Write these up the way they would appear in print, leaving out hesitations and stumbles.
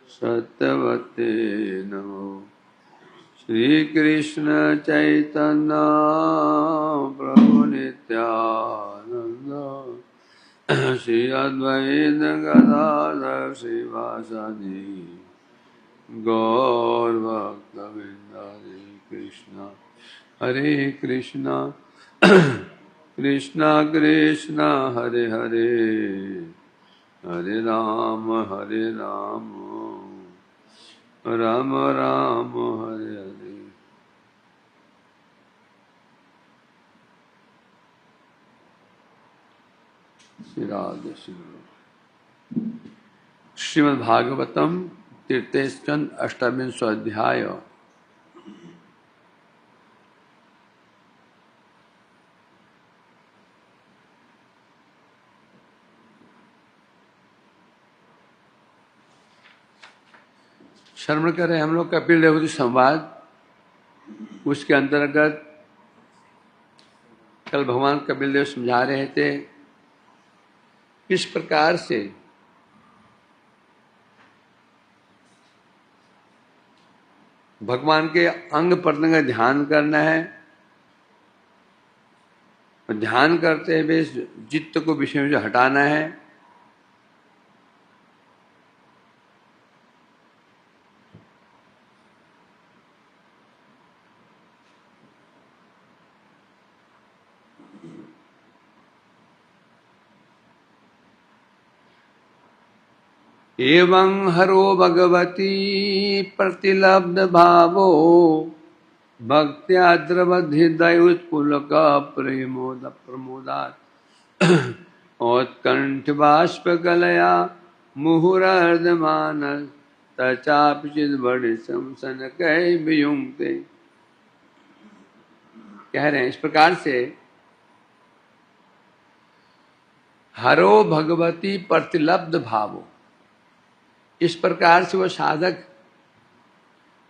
सत्यवते नमो। श्री कृष्ण चैतन्य प्रभु नित्यानंद श्री अद्वैत गदाधर श्रीवासादि गौर भक्तवृंद। हरे कृष्ण कृष्ण कृष्ण हरे हरे, हरे राम राम राम हरे हरे। श्री राधे श्रीमद् भागवतम तृतीय स्कंद अष्टाविंशो अध्याय। श्रवण कर रहे हम लोग कपिल देवहूति संवाद। उसके अंतर्गत कल भगवान कपिल देव समझा रहे थे किस प्रकार से भगवान के अंग प्रत्यंग का ध्यान करना है और ध्यान करते हुए चित्त को विषय से हटाना है। एवं हरो भगवती प्रतिलब्ध भावो भक्त्या द्रवहृदय उत्पुलक प्रेमोद प्रमोदात् उत्कंठ बाष्प गलया मुहुर्दमान तचापि चिद्बड़ि संसन कह वियुंक्ते। कह रहे हैं इस प्रकार से हरो भगवती प्रतिलब्ध भावो, इस प्रकार से वह साधक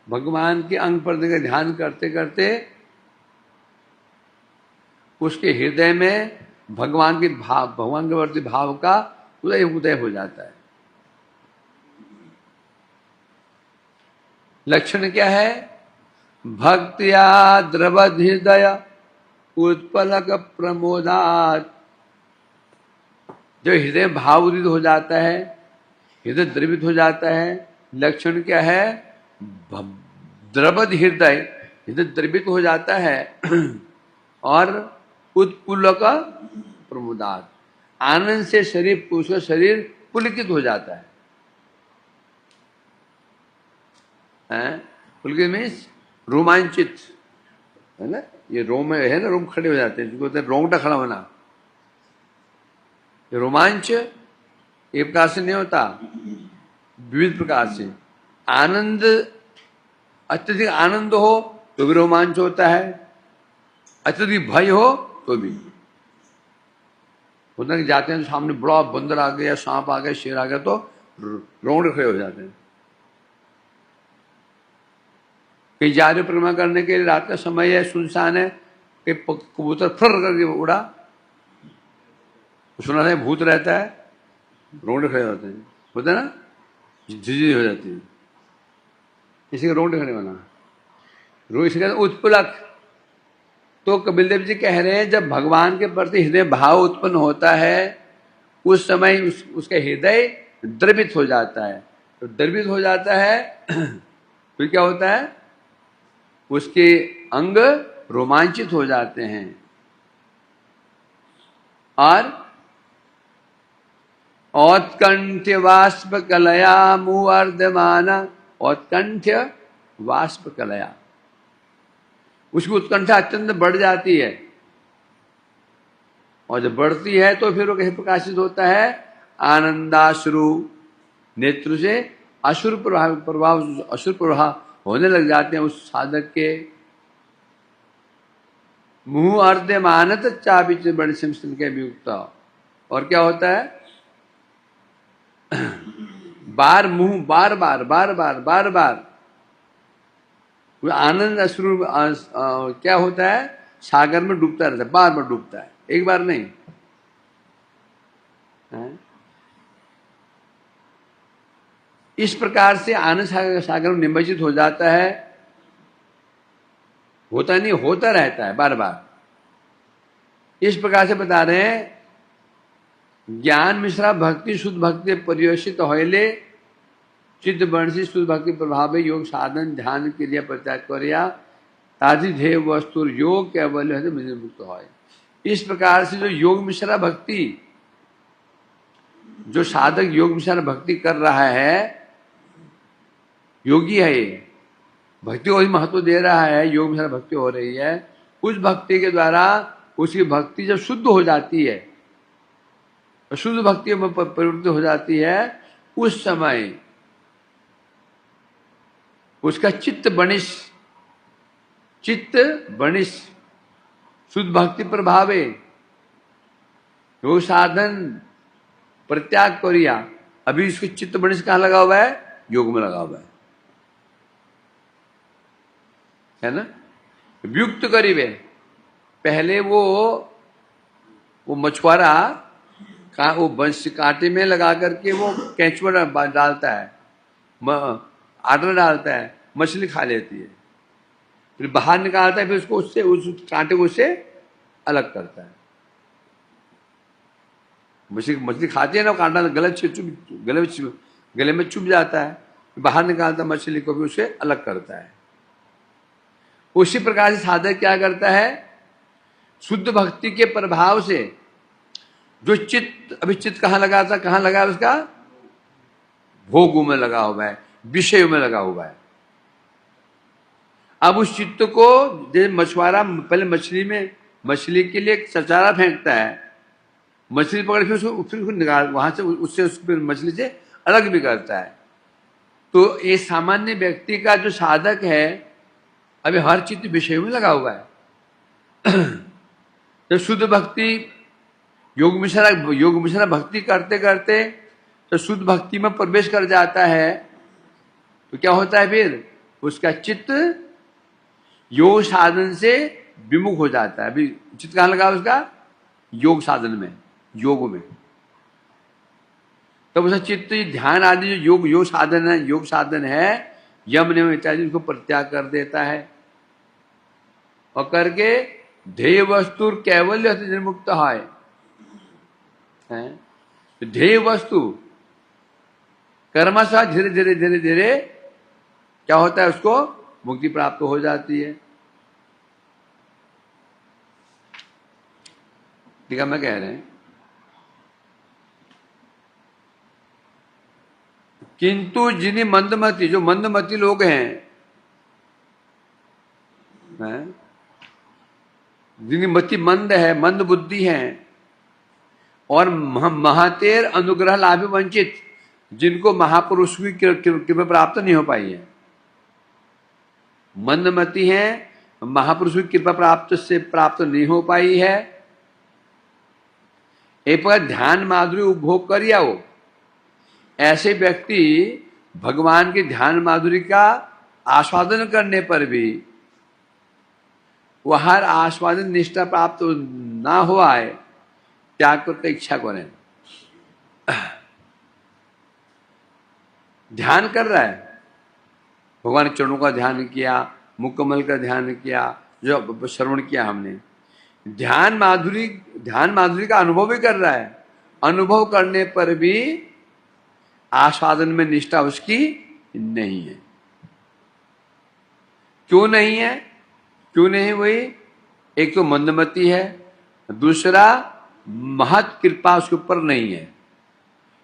भगवान के अंग पर का ध्यान करते करते उसके हृदय में भगवान के प्रति भाव का उदय हो जाता है। लक्षण क्या है? भक्त्या द्रवद हृदय उत्पलक प्रमोदात। जो हृदय भाव उदित हो जाता है, हृदय द्रवित हो जाता है। लक्षण क्या है? द्रवद हृदय, हृदय द्रवित हो जाता है और उत्पुलक प्रमुदात, आनंद से शरीर, उसका शरीर पुलकित हो जाता है। पुलकित मीन्स रोमांचित, है ना। ये रोम है ना, रोम खड़े हो जाते हैं, जिसको बोलते हैं रोंगटा खड़ा होना। ये रोमांच एक प्रकार से नहीं होता, विविध प्रकार से। आनंद, अत्यधिक आनंद हो तो भी रोमांच होता है, अत्यधिक भय हो तो भी होता है। जाते हैं सामने बड़ा बंदर आ गया, सांप आ गया, शेर आ गया तो रोंगटे खड़े हो जाते हैं। कहीं जा रहे परिक्रमा करने के लिए, रात का समय है, सुनसान है, कहीं कबूतर फर करके उड़ा, सुना है भूत रहता है, रोंगटे खड़े होते हैं, होता है ना, झिझी हो जाती है। इसी का रोंगटे खड़े होना, इसी का उत्पलक। तो कपिल देव जी कह रहे हैं जब भगवान के प्रति हृदय भाव उत्पन्न होता है उस समय उसका हृदय द्रवित हो जाता है। तो द्रवित हो जाता है फिर क्या होता है? उसके अंग रोमांचित हो जाते हैं और औत्कंठ्य वाष्प कलया मुवर्धमान। औत्कंठ्य वाष्प कलया, उसकी उत्कंठा अत्यंत बढ़ जाती है और जब बढ़ती है तो फिर वो कैसे प्रकाशित होता है? आनंदाश्रु, नेत्र से अश्रु प्रवाह होने लग जाते हैं उस साधक के। मुंह अर्धमानत चाबिच बड़े सिमसन के वियुक्त। और क्या होता है? मुंह बार बार आनंद अश्रु क्या होता है? सागर में डूबता रहता है, बार डूबता है, एक बार नहीं है? इस प्रकार से आनंद सागर में निमज्जित हो जाता है। होता नहीं, होता रहता है बार बार। इस प्रकार से बता रहे हैं, ज्ञान मिश्रा भक्ति शुद्ध भक्ति परिवेशित होइले चित्त वर्णसी शुद्ध भक्ति प्रभाव योग साधन ध्यान क्रिया प्रत्याग करिया ताजी ध्येय वस्तु योग केवल है मुक्त हो। इस प्रकार से जो योग मिश्रा भक्ति, जो साधक योग मिश्रा भक्ति कर रहा है, योगी है ये, भक्ति को ही महत्व दे रहा है, योग मिश्रा भक्ति हो रही है। उस भक्ति के द्वारा उसकी भक्ति जब शुद्ध हो जाती है, शुद्ध भक्ति में प्रवृत्त हो जाती है, उस समय उसका चित्त बनिश शुद्ध भक्ति प्रभावे योग साधन प्रत्याग करिया। अभी इसको चित्त बनिश कहाँ लगा हुआ है? योग में लगा हुआ है ना। व्युक्त करीबे, पहले वो मछुआरा वो बंश कांटे में लगा करके वो केंचुआ डालता है, आटा डालता है, मछली खा लेती है, फिर बाहर निकालता है, फिर उसको उससे उस कांटे को उससे अलग करता है। मछली खाती है ना, कांटा गले में चुभ जाता है, बाहर निकालता है, मछली को भी उससे अलग करता है। उसी प्रकार से साधक क्या करता है? शुद्ध भक्ति के प्रभाव से जो चित्त, अभी चित्त कहाँ लगा था, कहाँ लगा है उसका? भोगों में लगा हुआ है, विषयों में लगा हुआ है। अब उस चित्त को जैसे मछुआरा पहले मछली के लिए चारा फेंकता है, मछली पकड़ फिर उसको निकाल, वहां से उससे मछली से अलग भी करता है। तो ये सामान्य व्यक्ति का जो साधक है, अभी हर चित्त विषय में लगा हुआ है। जब शुद्ध भक्ति योग मिश्रा भक्ति करते करते तो शुद्ध भक्ति में प्रवेश कर जाता है, तो क्या होता है? फिर उसका चित्त योग साधन से विमुख हो जाता है। अभी चित्त कहाँ लगा उसका? योग साधन में, योग में। तब उसका चित्त ध्यान आदि जो योग साधन है, यम नियम इत्यादि उसको परित्याग कर देता है, और करके ध्येय वस्तु कैवल्य से निर्मुक्त है। ध्येय वस्तु कर्मशः धीरे धीरे धीरे धीरे क्या होता है? उसको मुक्ति प्राप्त हो जाती है। ठीक है, मैं कह रहे हैं, किंतु जिन्हें मंदमती, जो मंदमती लोग हैं, जिनकी मति मंद है, मंद बुद्धि है, और महातेर अनुग्रह लाभ वंचित, जिनको महापुरुष की कृपा प्राप्त नहीं हो पाई है, मंदमती है, महापुरुष की कृपा प्राप्त नहीं हो पाई है, एक पर ध्यान माधुरी उपभोग करिया हो, ऐसे व्यक्ति भगवान के ध्यान माधुरी का आस्वादन करने पर भी वह हर आस्वादन निष्ठा प्राप्त ना हुआ है, त्याग करके इच्छा करें। ध्यान कर रहा है, भगवान के चरणों का ध्यान किया, मुकम्मल का ध्यान किया, जो श्रवण किया हमने, ध्यान माधुरी का अनुभव भी कर रहा है, अनुभव करने पर भी आस्वादन में निष्ठा उसकी नहीं है। क्यों नहीं है? क्यों नहीं हुई? एक तो मंदमती है, दूसरा महत कृपा उसके ऊपर नहीं है।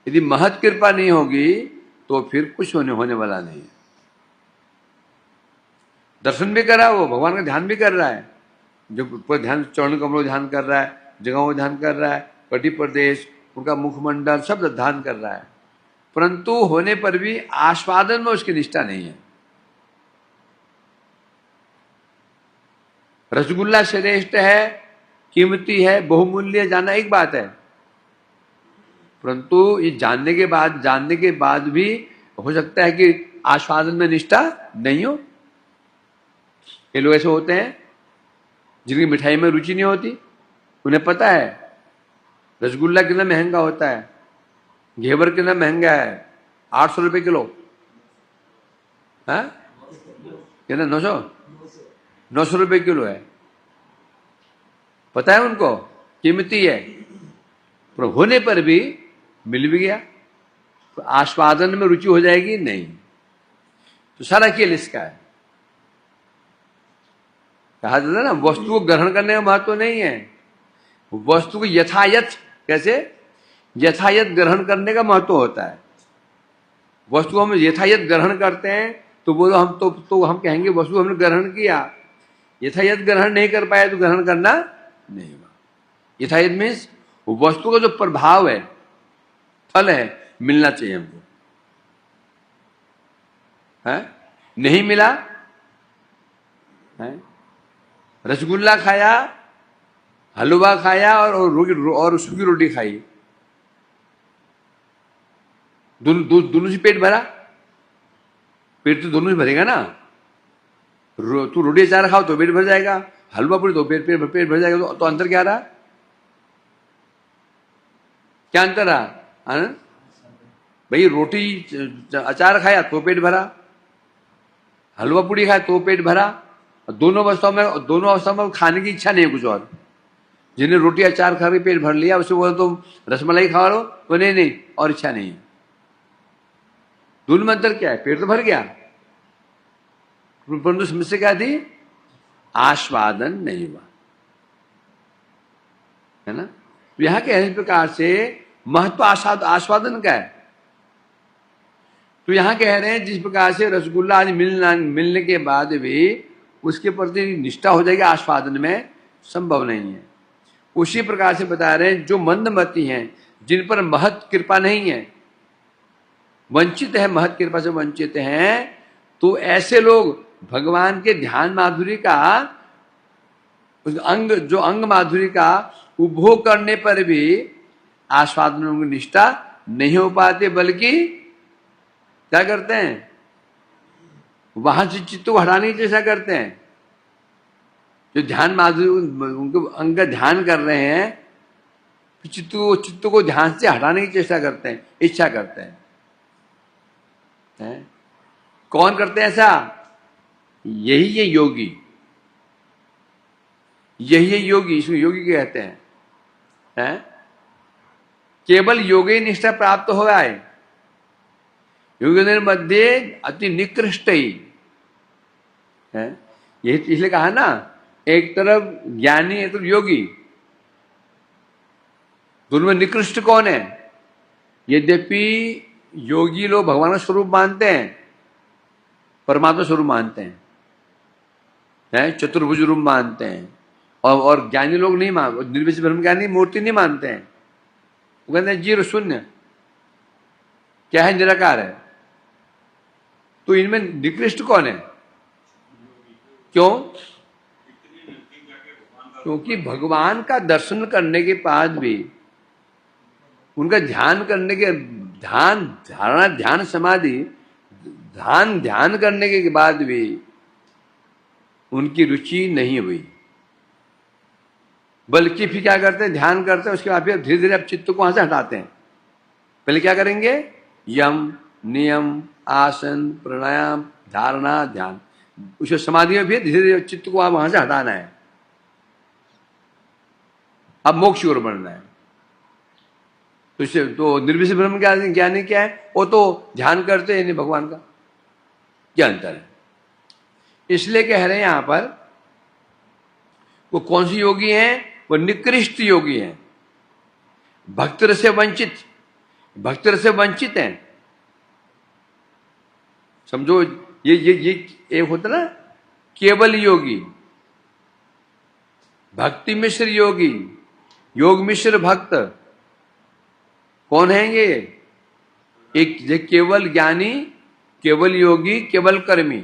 यदि महत कृपा नहीं होगी तो फिर कुछ होने वाला नहीं है। दर्शन भी कर रहा है वो, भगवान का ध्यान भी कर रहा है, जो ध्यान चरण कमलों ध्यान कर रहा है, जगहों ध्यान कर रहा है, कटी प्रदेश, उनका मुखमंडल सब ध्यान कर रहा है, परंतु होने पर भी आस्वादन में उसकी निष्ठा नहीं है। रसगुल्ला श्रेष्ठ है, कीमती है, बहुमूल्य, जानना एक बात है, परंतु ये जानने के बाद भी हो सकता है कि आस्वादन में निष्ठा नहीं हो। ये लोग ऐसे होते हैं जिनकी मिठाई में रुचि नहीं होती, उन्हें पता है रसगुल्ला कितना महंगा होता है, घेवर कितना महंगा है, 800 रुपये किलो, हाँ कितना 900 रुपये किलो है। पता है उनको कीमती है, पर होने पर भी मिल भी गया तो आस्वादन में रुचि हो जाएगी नहीं। तो सारा खेल इसका है। कहा जाता है ना, वस्तु को ग्रहण करने का महत्व नहीं है, वस्तु को यथायथ, कैसे यथायथ ग्रहण करने का महत्व होता है। वस्तु हम यथायथ ग्रहण करते हैं तो बोलो हम तो हम कहेंगे वस्तु हमने ग्रहण किया। यथायथ ग्रहण नहीं कर पाए तो ग्रहण करना नहीं हुआ। यथायथ मीन्स वस्तु का जो प्रभाव है, फल है, मिलना चाहिए हमको। है नहीं मिला, है रसगुल्ला खाया, हलवा खाया और सूखी रोटी खाई, दोनों से पेट भरा? पेट तो दोनों से भरेगा ना। तू रोटी अचार खाओ तो पेट भर जाएगा, हलवा पूरी तो पेट भर जाएगा। तो अंतर क्या रहा? क्या अंतर रहा आनंद भाई? रोटी अचार खाया तो पेट भरा, हलवा पूरी खाया तो पेट भरा। दोनों अवस्थाओं में खाने की इच्छा नहीं है कुछ और। जिन्हें रोटी अचार खा के पेट भर लिया उसे बोलो तुम रसमलाई खा लो तो नहीं और इच्छा नहीं है। दोनों में अंतर क्या है? पेट तो भर गया, परंतु समस्या क्या थी? आस्वादन नहीं हुआ, है ना। तो यहां के इस प्रकार से महत्व आस्वादन का है। तो यहां कह रहे हैं जिस प्रकार से रसगुल्ला आज मिलने के बाद भी उसके प्रति निष्ठा हो जाएगी, आस्वादन में संभव नहीं है। उसी प्रकार से बता रहे हैं जो मंदमती हैं, जिन पर महत कृपा नहीं है, वंचित है, महत कृपा से वंचित हैं, तो ऐसे लोग भगवान के ध्यान माधुरी का अंग माधुरी का उपभोग करने पर भी आस्वादन की निष्ठा नहीं हो पाते, बल्कि क्या करते हैं? वहां से चित्त को हटाने की चेष्टा करते हैं। जो ध्यान माधुरी उनके अंग का ध्यान कर रहे हैं, चित्त को ध्यान से हटाने की चेष्टा करते हैं, इच्छा करते हैं। कौन करते हैं ऐसा? यही है योगी, यही है योगी। इसको योगी कहते हैं। केवल योगी निष्ठा प्राप्त हो रहा है। योगी मध्य अति निकृष्ट ही है। यही इसलिए कहा ना, एक तरफ ज्ञानी एक तरफ योगी, दोनों में निकृष्ट कौन है? यद्यपि योगी लोग भगवान का स्वरूप मानते हैं, परमात्मा स्वरूप मानते हैं, चतुर्भुज रूप मानते हैं, और ज्ञानी लोग नहीं मानते, निर्विशेष ब्रह्म ज्ञानी मूर्ति नहीं मानते हैं। वो कहते हैं जीरो शून्य, क्या है? निराकार है। तो इनमें निकृष्ट कौन है? क्यों? क्योंकि भगवान का दर्शन करने के बाद भी, उनका ध्यान करने के धारणा ध्यान समाधि ध्यान करने के बाद भी उनकी रुचि नहीं हुई, बल्कि फिर क्या करते हैं? ध्यान करते हैं, उसके बाद फिर धीरे धीरे अब चित्त को वहां से हटाते हैं। पहले क्या करेंगे? यम, नियम, आसन, प्राणायाम, धारणा, ध्यान, उसके समाधि में भी धीरे धीरे चित्त को वहां से हटाना है। अब मोक्ष की ओर बढ़ना है। तो निर्विशेष ब्रह्म ज्ञानी क्या है? वो तो ध्यान करते हैं नहीं भगवान का। क्या अंतर है? इसलिए कह रहे हैं यहां पर, वो कौन सी योगी हैं? वो निकृष्ट योगी हैं, भक्त से वंचित, भक्त से वंचित हैं। समझो, ये होता ना केवल योगी, भक्ति मिश्र योगी, योग मिश्र भक्त। कौन है ये? एक केवल ज्ञानी, केवल योगी, केवल कर्मी।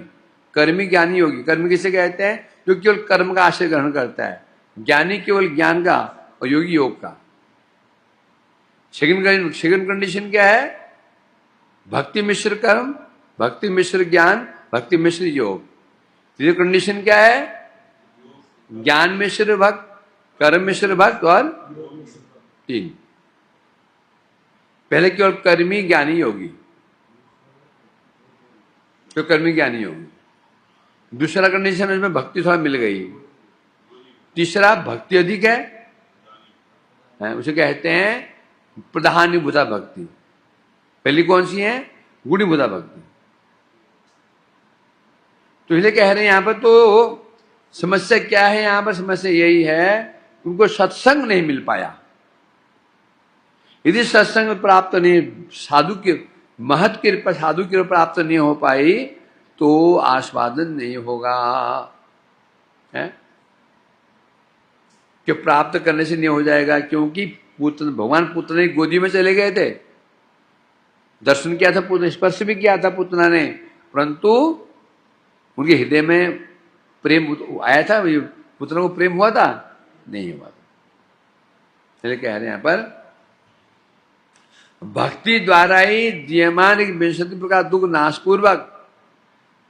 कर्मी ज्ञानी योगी। कर्मी किसे कहते हैं? जो केवल कर्म का आश्रय ग्रहण करता है। ज्ञानी केवल ज्ञान का और योगी योग का। सेकंड कंडीशन क्या है? भक्ति मिश्र कर्म, भक्ति मिश्र ज्ञान, भक्ति मिश्र योग। तीसरी कंडीशन क्या है? ज्ञान मिश्र भक्त, कर्म मिश्र भक्त और तीन। पहले केवल कर्मी, ज्ञानी, योगी। तो कर्मी ज्ञानी होगी। दूसरा कंडीशन उसमें भक्ति थोड़ा मिल गई। तीसरा भक्ति अधिक है, उसे कहते हैं प्रधानीभूता भक्ति। पहली कौन सी है? गुणीभूता भक्ति। तो इसलिए कह रहे हैं यहां पर, तो समस्या क्या है यहां पर? समस्या यही है उनको सत्संग नहीं मिल पाया। यदि सत्संग प्राप्त नहीं, साधु के महत कृपा, साधु कृपा प्राप्त नहीं हो पाई तो आस्वादन नहीं होगा, है कि प्राप्त करने से नहीं हो जाएगा। क्योंकि पुत्र, भगवान पुत्र की गोदी में चले गए थे, दर्शन किया था पुत्र, स्पर्श भी किया था पुतना ने, परंतु उनके हृदय में प्रेम आया था? पुत्र को प्रेम हुआ था? नहीं हुआ था। इसलिए कह रहे हैं यहां पर भक्ति द्वारा ही दीयमान 20 प्रकार दुख नाशपूर्वक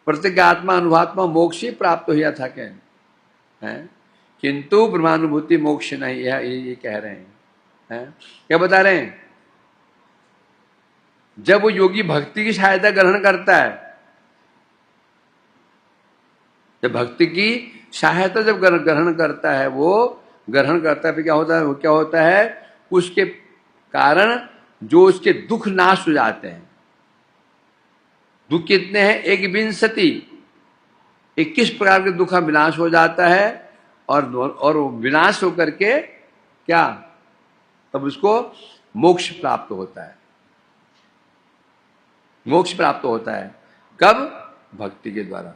प्रत्येगात्मा अनुभवात्मा मोक्ष प्राप्त हो था। क्या है? किंतु ब्रह्मानुभूति मोक्ष नहीं है, ये कह रहे हैं। क्या बता रहे हैं? जब वो योगी भक्ति की सहायता ग्रहण करता है, जब भक्ति की सहायता जब ग्रहण करता है, वो ग्रहण करता है, फिर क्या होता है? वो क्या होता है? उसके कारण जो उसके दुख नाश हो जाते हैं। दुख कितने हैं? 21 प्रकार के दुख का विनाश हो जाता है, और विनाश होकर के क्या, तब उसको मोक्ष प्राप्त होता है। मोक्ष प्राप्त होता है कब? भक्ति के द्वारा।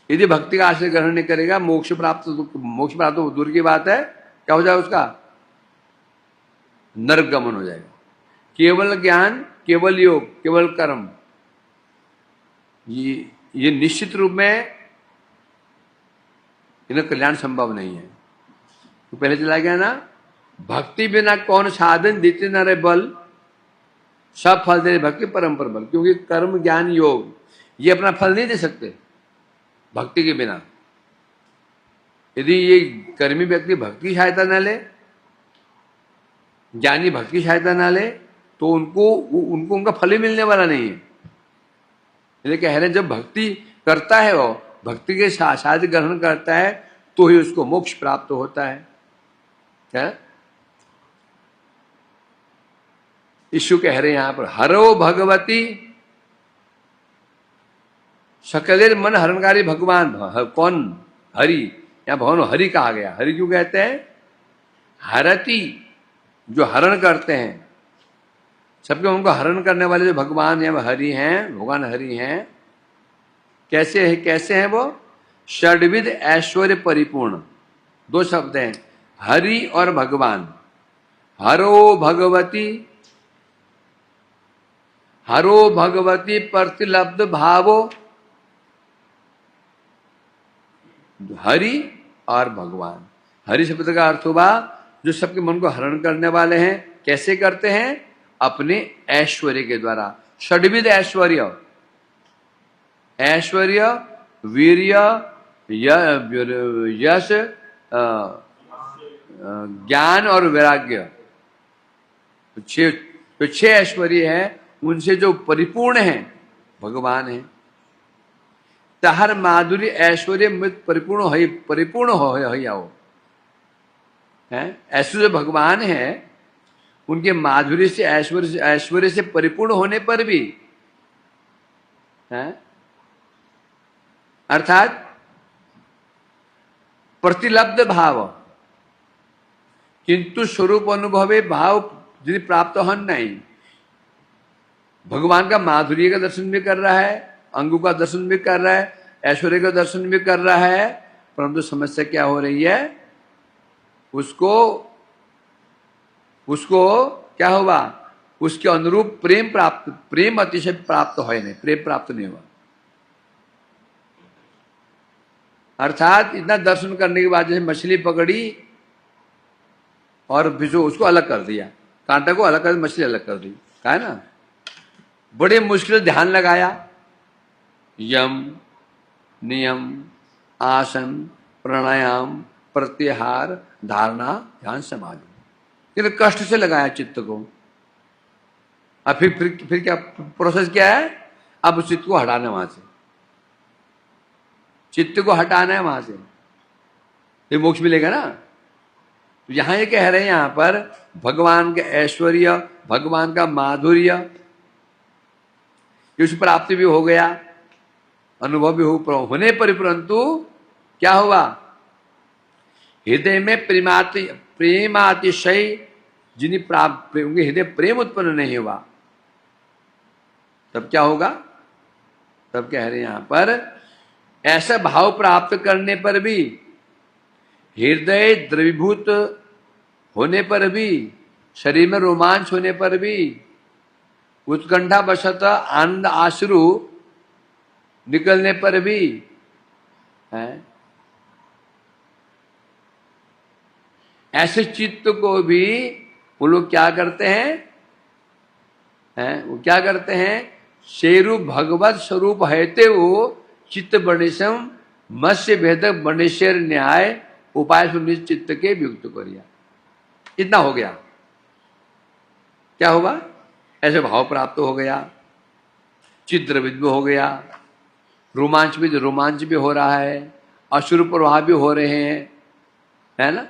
यदि भक्ति का आश्रय ग्रहण नहीं करेगा, मोक्ष प्राप्त दूर की बात है, क्या हो जाएगा? उसका नरक गमन हो जाएगा। केवल ज्ञान, केवल योग, केवल कर्म, ये निश्चित रूप में इन्हें कल्याण संभव नहीं है। तो पहले चला गया ना, भक्ति बिना कौन साधन देते न रे बल, सब फल दे भक्ति परम पर बल। क्योंकि कर्म ज्ञान योग ये अपना फल नहीं दे सकते भक्ति के बिना। यदि ये कर्मी व्यक्ति भक्ति की सहायता न ले, ज्ञानी भक्ति की सहायता न ले, तो उनको उनका फल ही मिलने वाला नहीं है। इसलिए कह रहे हैं जब भक्ति करता है, वो भक्ति के साथ ग्रहण करता है, तो ही उसको मोक्ष प्राप्त होता है। क्या ईशु कह रहे हैं यहां पर? हरो भगवती सकलेर मन हरणकारी भगवान। कौन? हरि। यहां भगवान हरि कहा गया। हरि क्यों कहते हैं? हरति, जो हरण करते हैं, सबके उनको हरण करने वाले जो भगवान हैं, वह हरि हैं, भगवान हरि हैं। कैसे है? कैसे हैं वो? षड्विध ऐश्वर्य परिपूर्ण। दो शब्द हैं, हरि और भगवान। हरो भगवती, हरो भगवती प्रतिलब्ध भावो, हरि और भगवान। हरि शब्द का अर्थ हुआ जो सबके मन को हरण करने वाले हैं। कैसे करते हैं? अपने ऐश्वर्य के द्वारा। षड्विध ऐश्वर्य, ऐश्वर्य, वीर्य, यश, ज्ञान और वैराग्य। तो 6 ऐश्वर्य है, उनसे जो परिपूर्ण है भगवान है। तहर माधुरी ऐश्वर्य में परिपूर्ण हो ऐसे जो भगवान है, उनके माधुर्य से, ऐश्वर्य से परिपूर्ण होने पर भी, अर्थात प्रतिलब्ध भाव, किंतु स्वरूप अनुभवे भाव यदि प्राप्त हो नहीं। भगवान का माधुर्य का दर्शन भी कर रहा है, अंगों का दर्शन भी कर रहा है, ऐश्वर्य का दर्शन भी कर रहा है, परंतु समस्या क्या हो रही है? उसको क्या हुआ? उसके अनुरूप प्रेम अतिशय प्राप्त हो नहीं, प्रेम प्राप्त नहीं हुआ। अर्थात इतना दर्शन करने के बाद जैसे मछली पकड़ी और उसको अलग कर दिया, कांटा को अलग कर, मछली अलग कर दी, कहा है ना, बड़े मुश्किल ध्यान लगाया, यम, नियम, आसन, प्राणायाम, प्रत्याहार, धारणा, ध्यान, समाधि, कितने कष्ट से लगाया चित्त को। अब फिर क्या प्रोसेस क्या है? अब उस चित्त को हटाना है वहां से, चित्त को हटाना है वहां से, तो मोक्ष मिलेगा ना। तो यहां ये कह रहे हैं यहां पर भगवान का ऐश्वर्य, भगवान का माधुर्य, उस प्राप्ति भी हो गया, अनुभव भी होने पर, परंतु क्या हुआ, हृदय में प्रेमातिशय जिन्हें प्राप्त, उनके हृदय प्रेम उत्पन्न नहीं हुआ, तब क्या होगा, तब कह रहे हैं यहां पर ऐसा भाव प्राप्त करने पर भी, हृदय द्रवीभूत होने पर भी, शरीर में रोमांच होने पर भी, उत्कंठा वशत आनंद आश्रु निकलने पर भी है, ऐसे चित्त को भी वो लोग क्या करते हैं, वो क्या करते हैं, शेरु भगवत स्वरूप हैते वो चित्त बणेशम मत्स्य भेदक बणेश्वर न्याय उपाय सुनिश्चित चित्त के युक्त करिया। इतना हो गया, क्या हुआ, ऐसे भाव प्राप्त हो गया, चित्रविद भी हो गया, रोमांच भी हो रहा है, अश्रु प्रवाह भी हो रहे हैं, है ना।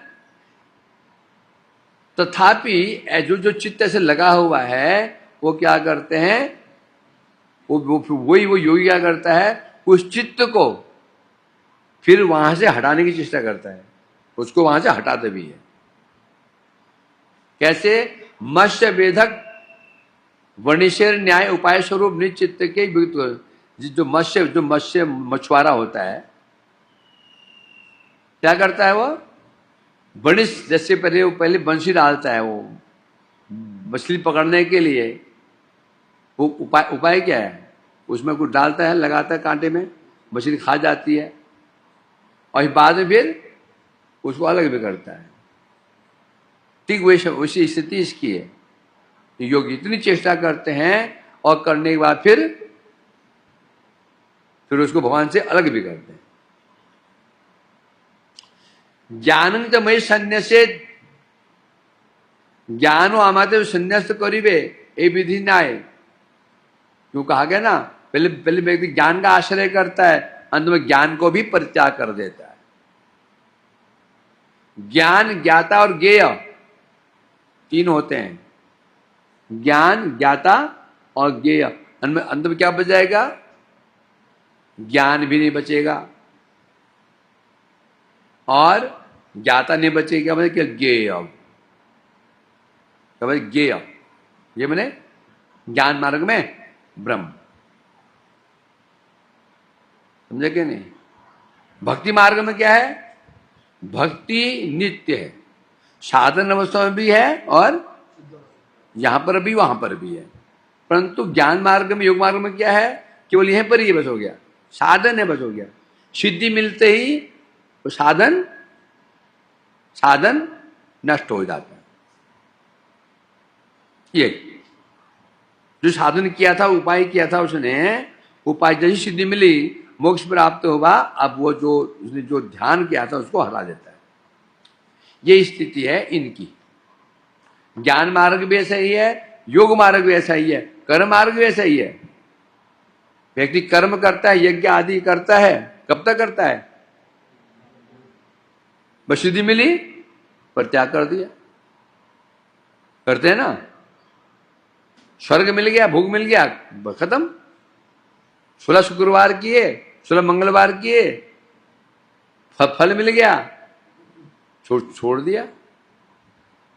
तथापि जो चित्त ऐसे लगा हुआ है वो क्या करते हैं, वो योगी क्या करता है, उस चित्त को फिर वहां से हटाने की चेष्टा करता है, उसको वहां से हटाते भी है। कैसे, मत्स्य वेधक वणिशेर न्याय उपाय स्वरूप निश्चित्त के जो मत्स्य मछुआरा होता है, क्या करता है वो, वणिश जैसे पहले बंशी डालता है, वो मछली पकड़ने के लिए वो उपाय क्या है, उसमें कुछ डालता है, लगाता है कांटे में, मछली खा जाती है, और बाद में फिर उसको अलग भी करता है। ठीक वैसी स्थिति इसकी है। योगी इतनी चेष्टा करते हैं और करने के बाद फिर उसको भगवान से अलग भी करते हैं। ज्ञानंतमय संन्यासे ज्ञानो आमाते संन्यास करीबे ये विधि नाय, क्यों कहा गया ना, पहले व्यक्ति ज्ञान का आश्रय करता है, अंत में ज्ञान को भी परित्याग कर देता है। ज्ञान, ज्ञाता और ज्ञेय तीन होते हैं, ज्ञान, ज्ञाता और ज्ञेय। अंत में क्या बच जाएगा, ज्ञान भी नहीं बचेगा और ज्ञाता नहीं बचेगा, मतलब क्या, ज्ञेय। ज्ञेय ये मैंने ज्ञान मार्ग में ब्रह्म, समझे क्या नहीं। भक्ति मार्ग में क्या है, भक्ति नित्य है, साधन अवस्था में भी है और यहां पर भी वहां पर भी है। परंतु ज्ञान मार्ग में, योग मार्ग में क्या है, केवल यहीं पर ही बस हो गया, साधन है, बस हो गया। सिद्धि मिलते ही तो साधन नष्ट हो जाता है। ये जो साधन किया था, उपाय किया था उसने, उपाय जैसी सिद्धि मिली, मोक्ष प्राप्त होगा, अब वो उसने जो ध्यान किया था उसको हटा देता है। ये स्थिति है इनकी। ज्ञान मार्ग भी ऐसा ही है, योग मार्ग भी ऐसा ही है, कर्म मार्ग भी ऐसा ही है। व्यक्ति कर्म करता है, यज्ञ आदि करता है, कब तक करता है, बस सिद्धि मिली पर त्याग कर दिया, करते हैं ना। स्वर्ग मिल गया, भोग मिल गया, खत्म। 16 शुक्रवार किए, 16 मंगलवार किए, फल मिल गया, छोड़ दिया।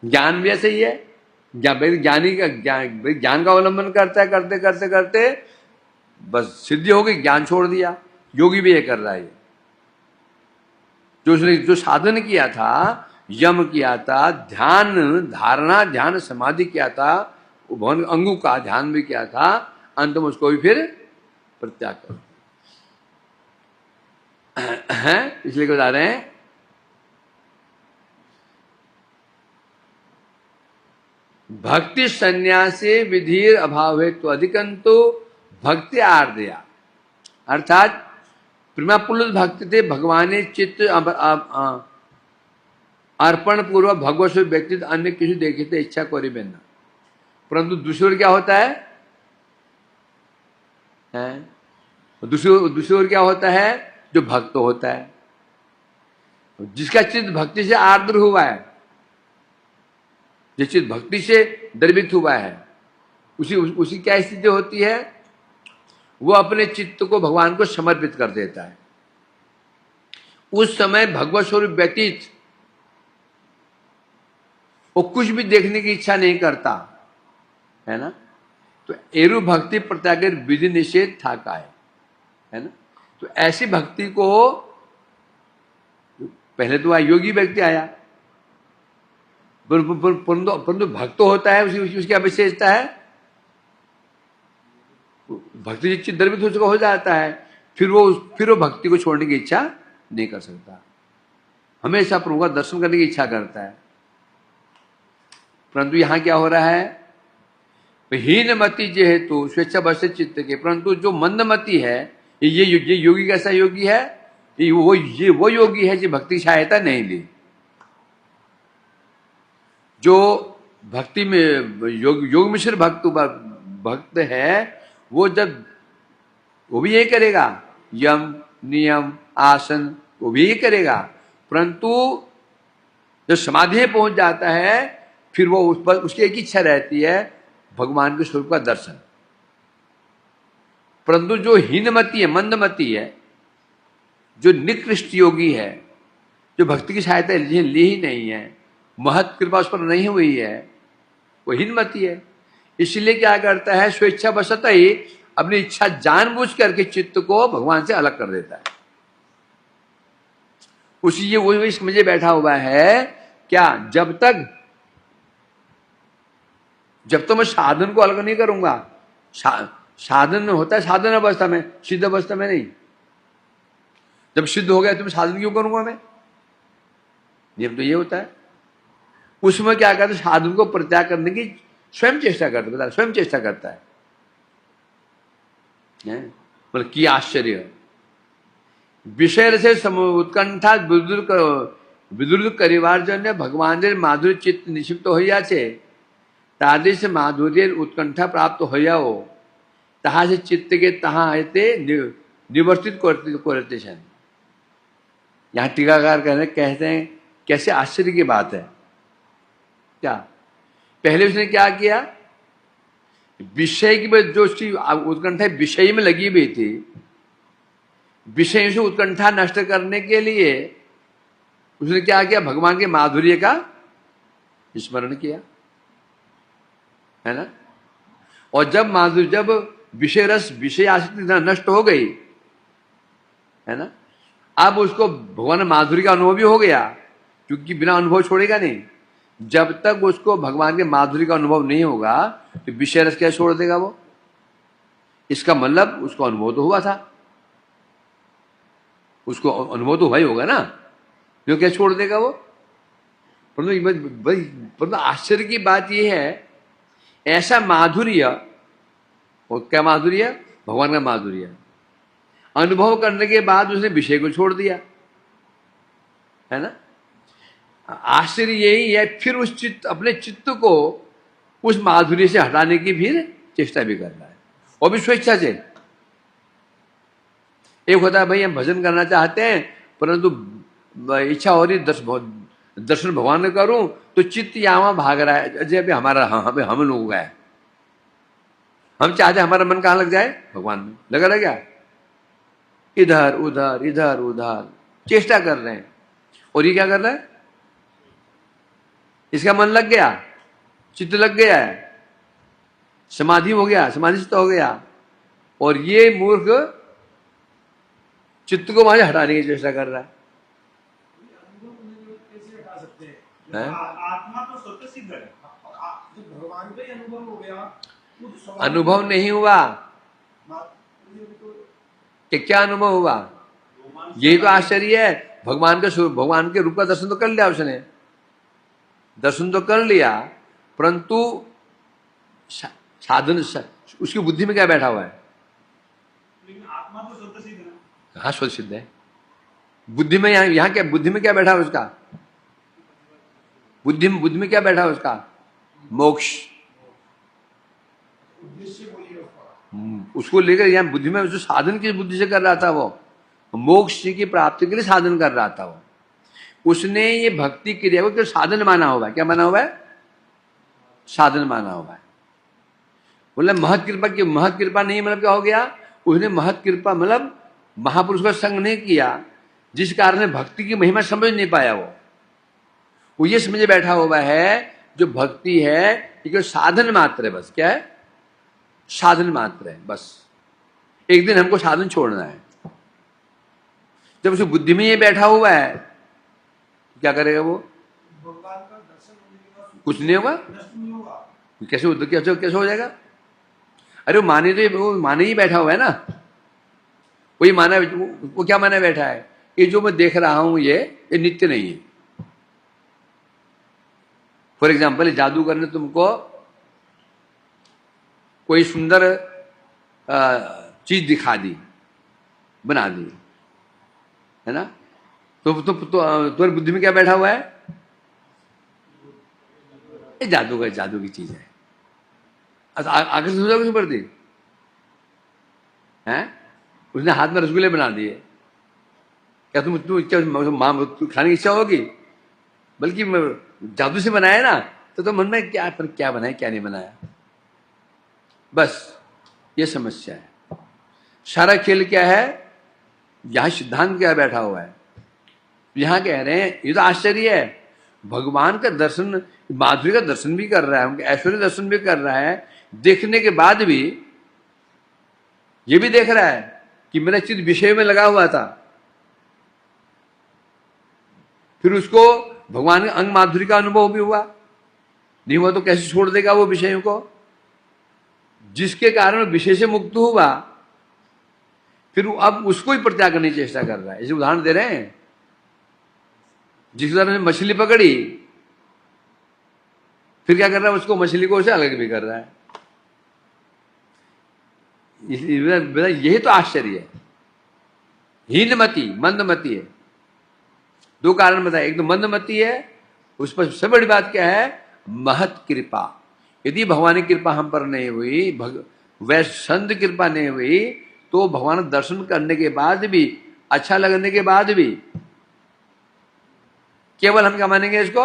ज्ञान भी ऐसे ही है, ज्ञानी का ज्ञान का अवलंबन करता है, करते करते करते बस सिद्धि हो गई, ज्ञान छोड़ दिया। योगी भी ये कर रहा है, जो उसने जो साधन किया था, यम किया था, ध्यान धारणा, ध्यान समाधि किया था, भवन अंगों का ध्यान भी किया था, अंत में उसको भी फिर परित्याग कर हैं। इसलिए बता रहे हैं, भक्ति संन्यासे विधिर अभाव है तो अधिकंतु भक्ति आर्दया, अर्थात प्रेमापुलुत भक्ति थे, भगवान चित्त अर्पण पूर्वक भगवत व्यक्ति अन्य किसी देखे थे इच्छा करी बिना। परंतु दूसरे क्या होता है, हैं। दूसरी ओर क्या होता है, जो भक्त होता है, जिसका चित्त भक्ति से आर्द्र हुआ है, जिस चित्त भक्ति से द्रवित हुआ है, उसी क्या स्थिति होती है, वो अपने चित्त को भगवान को समर्पित कर देता है। उस समय भगवत स्वरूप व्यतीत वो कुछ भी देखने की इच्छा नहीं करता है ना। तो एरु भक्ति प्रत्यागर विधि निषेध था का है ना। तो ऐसी भक्ति को पहले तो योगी व्यक्ति आया, परंतु भक्त होता है, उसकी क्या विशेषता है, भक्ति चित्त द्रवित हो चुका हो जाता है, फिर वो भक्ति को छोड़ने की इच्छा नहीं कर सकता, हमेशा प्रभु का दर्शन करने की इच्छा करता है। परंतु यहां क्या हो रहा है, हीनमति जेहेतु स्वेच्छा बस चित्त के, परंतु जो मंदमति है, ये योगी कैसा योगी है, ये वो योगी है जो भक्ति सहायता नहीं ली। जो भक्ति में योग मिश्र भक्त है, वो जब वो भी यही करेगा, यम नियम आसन वो भी यही करेगा, परंतु जब समाधि में पहुंच जाता है, फिर वो उस पर उसकी एक इच्छा रहती है, भगवान के स्वरूप का दर्शन। परंतु जो हीनमति है, मंदमति है, जो निकृष्ट योगी है, जो भक्ति की सहायता ली ही नहीं है, महत कृपा उस पर नहीं हुई है, वो हीनमति है। इसलिए क्या करता है, स्वेच्छा बसता ही अपनी इच्छा जानबूझ करके चित्त को भगवान से अलग कर देता है। उसी वो इस मुझे बैठा हुआ है क्या, जब तक मैं साधन को अलग नहीं करूंगा, साधन में होता है साधन अवस्था में, सिद्ध अवस्था में नहीं। जब सिद्ध हो गया तो मैं साधन क्यों करूंगा, मैं नियम तो ये होता है। उसमें क्या करता है, साधन को परित्याग करने की स्वयं चेष्टा करता है, स्वयं चेष्टा करता है। मतलब की आश्चर्य, विषय से उत्कंठा विदुर करिवार जन्य भगवान माधुर्य चित्त निक्षिप्त हो जाचे, तादृश माधुर्य उत्कंठा प्राप्त हो जाओ, तहा से चित्त के तहा आते निवर्तित करते हैं। यहाँ टीकाकार कहते हैं कैसे आश्चर्य की बात है। क्या पहले उसने क्या किया, विषय की जो उसकी उत्कंठा विषय में लगी हुई थी, विषय से उत्कंठा नष्ट करने के लिए उसने क्या किया, भगवान के माधुर्य का स्मरण किया, है ना। और जब विषय रस विषय आसक्ति नष्ट हो गई, है ना, अब उसको भगवान माधुर्य का अनुभव भी हो गया, क्योंकि बिना अनुभव छोड़ेगा नहीं। जब तक उसको भगवान के माधुर्य का अनुभव नहीं होगा तो विषय रस क्या छोड़ देगा वो। इसका मतलब उसको अनुभव तो हुआ था, उसको अनुभव तो हुआ ही होगा ना, जो क्या छोड़ देगा वो। परंतु आश्चर्य की बात यह है, ऐसा माधुर्य, और क्या माधुर्य, भगवान का माधुर्य अनुभव करने के बाद उसने विषय को छोड़ दिया, है ना। आश्चर्य यही है, फिर उस अपने चित्त को उस माधुर्य से हटाने की फिर चेष्टा भी कर रहा है, और भी स्वेच्छा से। एक होता है भाई हम भजन करना चाहते हैं, परंतु इच्छा हो रही दर्शन भगवान का करूं, तो चित्त यहाँ भाग रहा है, अजय अभी हमारा हम लोगों का है, हम चाहते हमारा मन कहाँ लग जाए, भगवान में लगा रह गया, इधर उधर इधर उधर चेष्टा कर रहे हैं। और ये क्या कर रहा है, इसका मन लग गया, चित्त लग गया है, समाधि हो गया, समाधि चित्त हो गया, और ये मूर्ख चित्त को वहां हटाने की चेष्टा कर रहा है। आत्मा तो स्वतः सिद्ध है, भगवान का ही अनुभव हो गया, अनुभव नहीं हुआ, क्या अनुभव हुआ, यही तो आश्चर्य है। भगवान के रूप का दर्शन तो कर लिया उसने, दर्शन तो कर लिया, परंतु साधन उसकी बुद्धि में क्या बैठा हुआ है, आत्मा तो स्वतः सिद्ध है। हाँ स्वतः सिद्ध है, बुद्धि में यहाँ क्या, बुद्धि में क्या बैठा है उसका, बुद्धि में क्या बैठा है उसका, मोक्ष। उसको लेकर यहाँ बुद्धि में जो साधन की बुद्धि से कर रहा था, वो मोक्ष की प्राप्ति के लिए साधन कर रहा था वो, उसने ये भक्ति क्रिया को साधन माना हुआ है। क्या माना हुआ है? साधन माना हुआ है। बोले महत कृपा की, महत कृपा नहीं मतलब क्या हो गया? उसने महत कृपा मतलब महापुरुष का संग नहीं किया, जिस कारण भक्ति की महिमा समझ नहीं पाया। वो ये समझे बैठा हुआ है जो भक्ति है ये साधन मात्र है, बस। क्या है? साधन मात्र है, बस। एक दिन हमको साधन छोड़ना है। जब उसे बुद्धि में ये बैठा हुआ है, क्या करेगा वो? भगवान का दर्शन होने के बाद कुछ नहीं होगा। दर्शन नहीं होगा। कैसे हो जाएगा? अरे वो माने ही बैठा हुआ है ना, वही माना। वो क्या माने बैठा है? ये जो मैं देख रहा हूं ये नित्य नहीं है। फॉर एग्जाम्पल, जादूगर ने तुमको कोई सुंदर चीज दिखा दी, बना दी, है ना? तो तुम्हारी बुद्धि में क्या बैठा हुआ है? ये जादू की चीज है। आगे से सोचा कुछ पर दी है? उसने हाथ में रसगुल्ले बना दिए, क्या तुम खाने की इच्छा होगी? बल्कि जादू से बनाया ना, तो मन में क्या बनाया क्या नहीं बनाया, बस ये समस्या है। सारा खेल क्या है? यहां सिद्धांत क्या बैठा हुआ है? यहां कह रहे हैं, ये तो आश्चर्य है, भगवान का दर्शन, माधुरी का दर्शन भी कर रहा है, उनके ऐश्वर्य दर्शन भी कर रहा है, देखने के बाद भी ये भी देख रहा है कि मेरा चित्त विषय में लगा हुआ था। फिर उसको भगवान के अंग माधुरी का अनुभव भी हुआ, नहीं हुआ तो कैसे छोड़ देगा वो विषयों को? जिसके कारण विषय से मुक्त हुआ, फिर अब उसको ही परित्याग करने की चेष्टा कर रहा है। इसे उदाहरण दे रहे हैं, जिस तरह ने मछली पकड़ी, फिर क्या कर रहा है? उसको मछली को उसे अलग भी कर रहा है। यही तो आश्चर्य है। हीनमति, मंदमति है। दो कारण बताए, एक तो मंदमति है, उस पर सबसे बड़ी बात क्या है? महत कृपा। यदि भगवान की कृपा हम पर नहीं हुई, वैसे संत कृपा नहीं हुई, तो भगवान दर्शन करने के बाद भी, अच्छा लगने के बाद भी, केवल हम क्या मानेंगे इसको?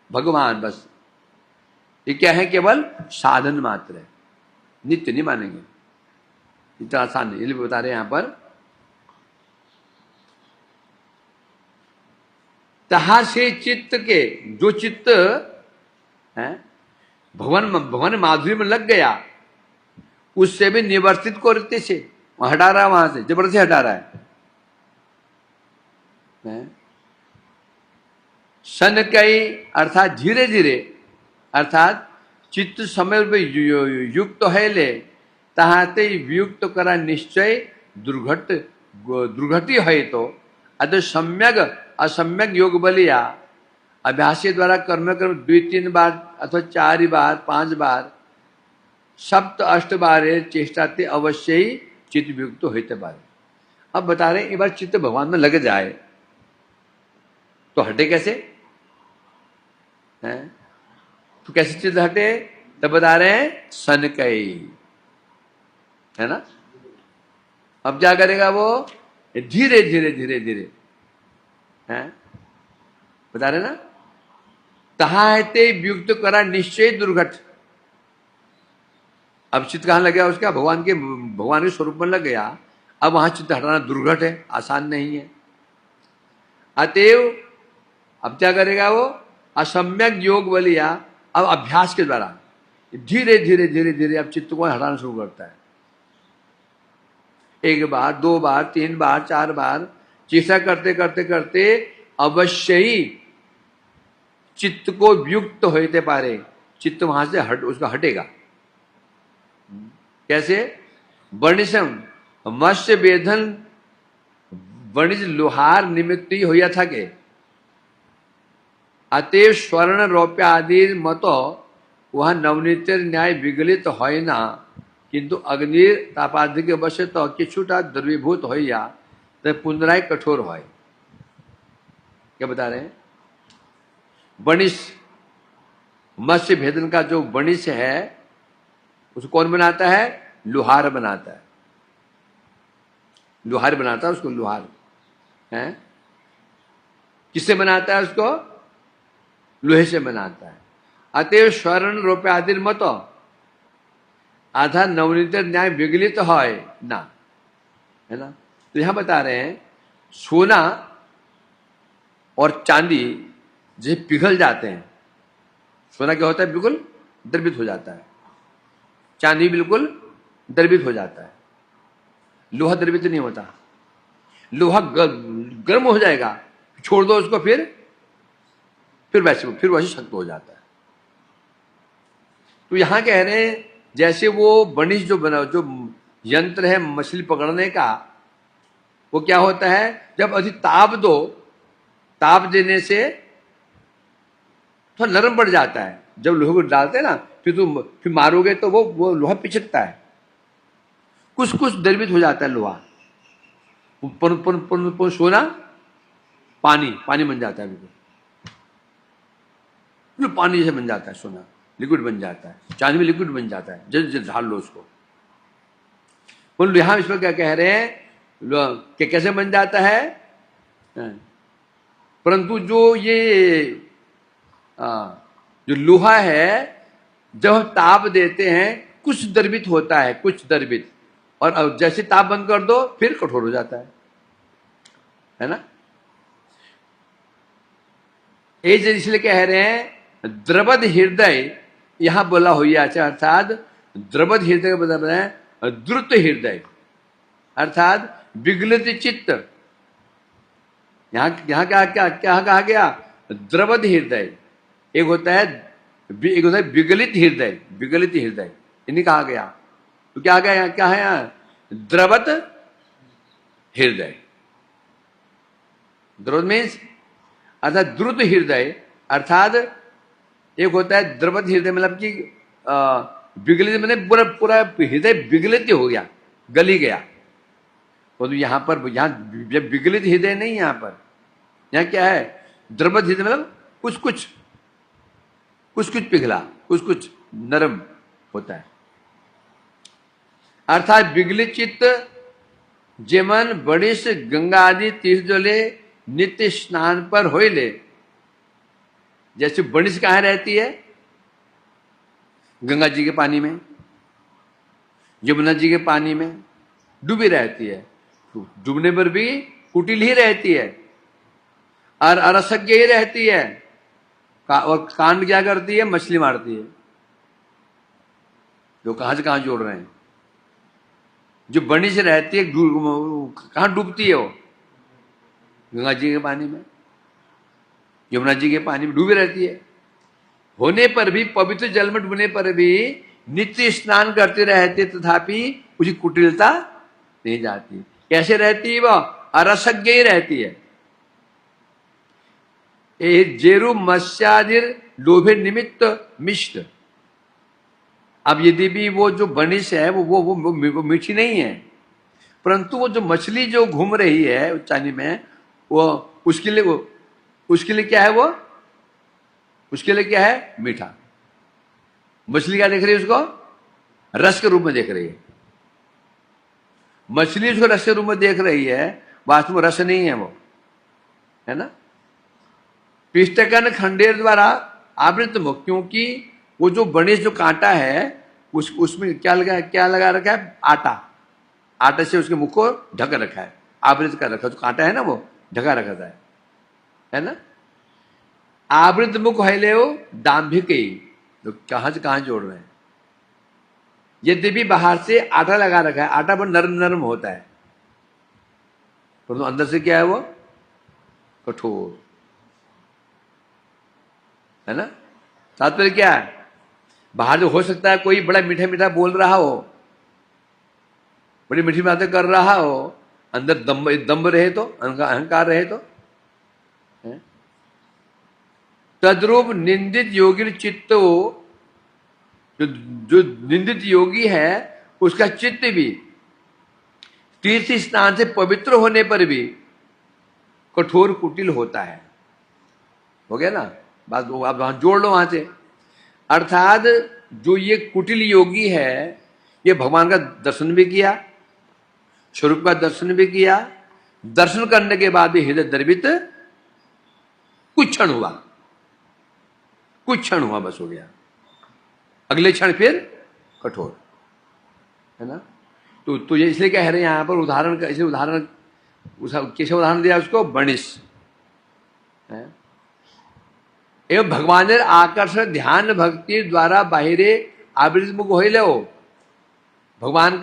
भगवान, बस। ये क्या है? केवल साधन मात्र है, नित्य नहीं मानेंगे। इतना आसान नहीं, इसलिए बता रहे हैं यहां पर, तहा से चित्त के, जो चित्त है भगवान माधुरी में लग गया, उससे भी निवर्तित को रीति से हटा रहा है, वहां से जबरदस्ती हटा रहा है। सन कई अर्थात धीरे धीरे, अर्थात चित्त समय युक्त है ले, तहाते वियुक्त करा निश्चय दुर्घटी है। तो अतः सम्यक असम्यक योग बलिया अभ्यास के द्वारा कर्म 2-3 बार अथवा 4 बार 5 बार सप्त 8 बार चेष्टाते अवश्य ही चित्त वियुक्त होते बार। अब बता रहे हैं, एक बार चित्त भगवान में लग जाए तो हटे कैसे? है तो कैसे चित्त हटे? तब बता रहे हैं सन कई, है ना? अब क्या करेगा वो? धीरे धीरे धीरे धीरे, है बता रहे ना, तहाते वियुक्त करा निश्चय दुर्घट। अब चित्त कहां लग गया उसका? भगवान के स्वरूप में लग गया। अब वहां चित्त हटाना दुर्घट है, आसान नहीं है। अतएव अब क्या करेगा वो? असम्यक योग बलिया, अब अभ्यास के द्वारा धीरे धीरे धीरे धीरे अब चित्त को हटाना शुरू करता है। 1 बार 2 बार 3 बार 4 बार चेष्टा करते करते करते अवश्य ही चित्त को वियुक्त होते पारे, चित्त वहां से उसका हटेगा। कैसे? वर्णिशम मत्स्य वेधन वणिज लोहार निमित्त ही होया था के, अतएव स्वर्ण रौप्य आदि मतो वह नवनीत न्याय विगलित है ना, किंतु अग्नि तापाधिक अवश्य तो किछुटा द्रवीभूत हो या तो पुनराय कठोर हो। क्या बता रहे हैं? वणिश, मत्स्य भेदन का जो वणिश है, उसको कौन बनाता है? लुहार बनाता है, लुहार बनाता है उसको, लुहार है। किससे बनाता है उसको? लोहे से बनाता है। अतएव स्वर्ण रुपये आदि मत आधा नवनीत न्याय विगलित है ना, है ना। तो यहां बता रहे हैं सोना और चांदी जैसे पिघल जाते हैं, सोना क्या होता है? बिल्कुल द्रवित हो जाता है, चांदी बिल्कुल द्रवित हो जाता है, लोहा द्रवित नहीं होता। लोहा गर्म हो जाएगा, छोड़ दो उसको, फिर वैसे शक्त हो जाता है। तो यहां कह रहे हैं जैसे वो बनिश जो यंत्र है मछली पकड़ने का, वो क्या होता है? जब अधिक ताप दो, ताप देने से थोड़ा नरम पड़ जाता है। जब लोहे को डालते हैं ना, फिर मारोगे तो वो लोहा पिचकता है, कुछ कुछ द्रवित हो जाता है लोहा। सोना पानी बन जाता है, बिल्कुल पानी जैसे बन जाता है, सोना लिक्विड बन जाता है, चांदी में लिक्विड बन जाता है, जल्द ढाल लो उसको। बोलो यहां इस पर क्या कह रहे हैं कि कैसे बन जाता है? परंतु जो लोहा है, जब हम ताप देते हैं कुछ द्रवित होता है, कुछ द्रवित, और जैसे ताप बंद कर दो फिर कठोर हो जाता है ना। इसलिए कह रहे हैं द्रवद हृदय, यहां बोला हुआ है, अर्थात द्रवद हृदय का मतलब है द्रुत हृदय, अर्थात विगलित चित्त। यहां क्या कहा गया? द्रवद हृदय। एक होता है विगलित हृदय, विगलित हृदय इन्हीं कहा गया। तो क्या है यहां? द्रवत हृदय। द्रवत मीन्स अर्थात द्रुत हृदय, अर्थात एक होता है द्रवत हृदय मतलब कि विगलित, मैंने पूरा हृदय विगलित हो गया, गली गया। तो यहां विगलित हृदय नहीं, यहां पर यहां क्या है? द्रवत हृदय मतलब कुछ कुछ पिघला, कुछ नरम होता है। अर्थात विगलित चित्त जेमन बड़िश गंगा आदि तीर्थ जले नित्य स्नान पर होइले। जैसे बनिश कहाँ रहती है? गंगा जी के पानी में, यमुना जी के पानी में डूबी रहती है। डूबने पर भी कुटिल ही रहती है और अरसज्ञ ही रहती है। और कांड क्या करती है? मछली मारती है। जो कहां से कहां जोड़ रहे हैं। जो बनिश रहती है कहां डूबती है? वो गंगा जी के पानी में, यमुना जी के पानी में डूबी रहती है। होने पर भी, पवित्र जल में डूबने पर भी नित्य स्नान करते रहते, तथापि उसकी कुटिलता नहीं जाती। कैसे रहती है? वह अरसज्ञ ही रहती है। जेरु मत्स्यादिर लोभे निमित्त मिष्ट। अब यदि भी वो जो बनिश है वो मीठी नहीं है, परंतु वो जो मछली जो घूम रही है उच्चानी में, वो उसके लिए क्या है? वो उसके लिए क्या है? मीठा। मछली क्या देख रही है? उसको रस के रूप में देख रही है। मछली उसको रस के रूप में देख रही है, वास्तव में रस नहीं है वो, है ना। पिष्टकन खंडेर द्वारा आवृत मुख, क्योंकि वो जो बनिश जो कांटा है उसमें क्या लगा रखा है? आटा से उसके मुख को ढक रखा है, आवृत कर रखा है। जो कांटा है ना वो ढका रखा है ना। आवृत मुख है ले वो दाम्भिक, तो कहां से कहां जोड़ रहे हैं। यद्यपि बाहर से आटा लगा रखा है, आटा पर नरम होता है, परंतु अंदर से क्या है? वो कठोर है ना। तात्पर्य क्या है? बाहर जो हो सकता है कोई बड़ा मीठा बोल रहा हो, बड़ी मीठी बातें कर रहा हो, अंदर दम्भ रहे तो, अहंकार रहे तो। तद्रूप निंदित योगी चित्त, जो निंदित योगी है उसका चित्त भी तीर्थ स्नान से पवित्र होने पर भी कठोर कुटिल होता है। हो गया ना बात? आप वहां जोड़ लो वहां से। अर्थात जो ये कुटिल योगी है, ये भगवान का दर्शन भी किया, स्वरूप का दर्शन भी किया। दर्शन करने के बाद भी हृदय द्रवित कुछ क्षण हुआ, कुछ क्षण हुआ, बस हो गया। अगले क्षण फिर कठोर, है ना। तो ये इसलिए कह रहे हैं यहां पर उदाहरण का, इसलिए उदाहरण कैसे उदाहरण दिया उसको, बणिश है। एवं भगवान आकर्षण ध्यान भक्ति द्वारा बाहिरे आवृत मुख हो ले। भगवान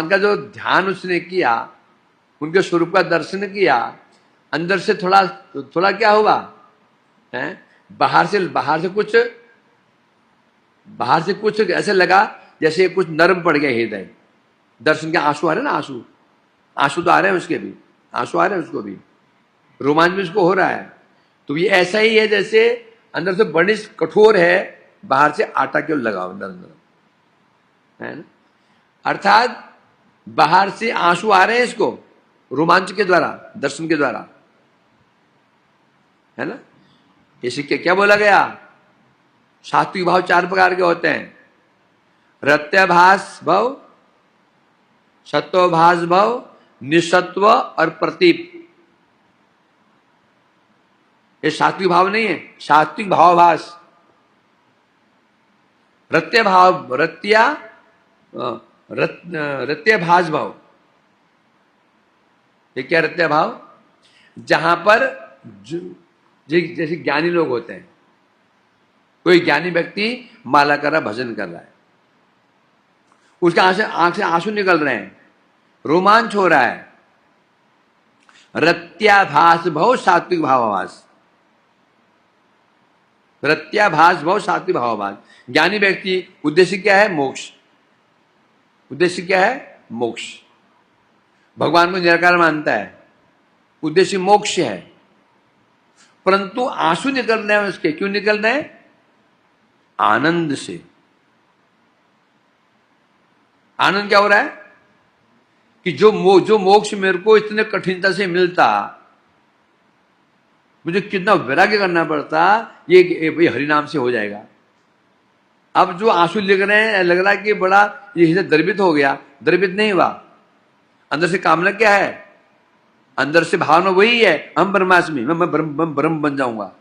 का जो ध्यान उसने किया, उनके स्वरूप का दर्शन किया, अंदर से थोड़ा थोड़ा क्या हुआ है, बाहर से कुछ ऐसे लगा जैसे कुछ नर्म पड़ गया हृदय। दर्शन के आंसू आ रहे हैं ना, आंसू तो आ रहे हैं, उसके भी आंसू आ रहे हैं, उसको भी रोमांच भी उसको हो रहा है। तो ये ऐसा ही है जैसे अंदर से बणिश कठोर है, बाहर से आटा क्यों लगाओ अंदर, है ना। अर्थात बाहर से आंसू आ रहे हैं इसको रोमांच के द्वारा, दर्शन के द्वारा, है ना। इसी के क्या बोला गया, सात्विक भाव 4 प्रकार के होते हैं, रत्याभास भाव, सत्वभास भाव, निसत्व और प्रतीप। ये सात्विक भाव नहीं है, सात्विक भावाभास। रत्याभास भाव, ये क्या रत्या भाव, जहां पर जैसे ज्ञानी लोग होते हैं, कोई ज्ञानी व्यक्ति माला कर रहा, भजन कर रहा है, उसके आंख से आंसू निकल रहे हैं, रोमांच हो रहा है, रत्याभास भाव, सात्विक भावाभास। रत्याभास भाव, सात्विक भावाभास। ज्ञानी व्यक्ति उद्देश्य क्या है, मोक्ष। उद्देश्य क्या है, मोक्ष। भगवान को निराकार मानता है, उद्देश्य मोक्ष है, परंतु आंसू निकल रहे हैं उसके, क्यों निकल रहे हैं, आनंद से। आनंद क्या हो रहा है कि जो मोक्ष मेरे को इतने कठिनता से मिलता, मुझे कितना वैराग्य करना पड़ता, ये हरिनाम से हो जाएगा। अब जो आंसू लग रहे हैं, लग रहा है कि बड़ा ये हृदय द्रवित हो गया, द्रवित नहीं हुआ। अंदर से कामना क्या है, अंदर से भावना वही है, हम ब्रह्मास्मि, मैं ब्रह्म बन जाऊंगा।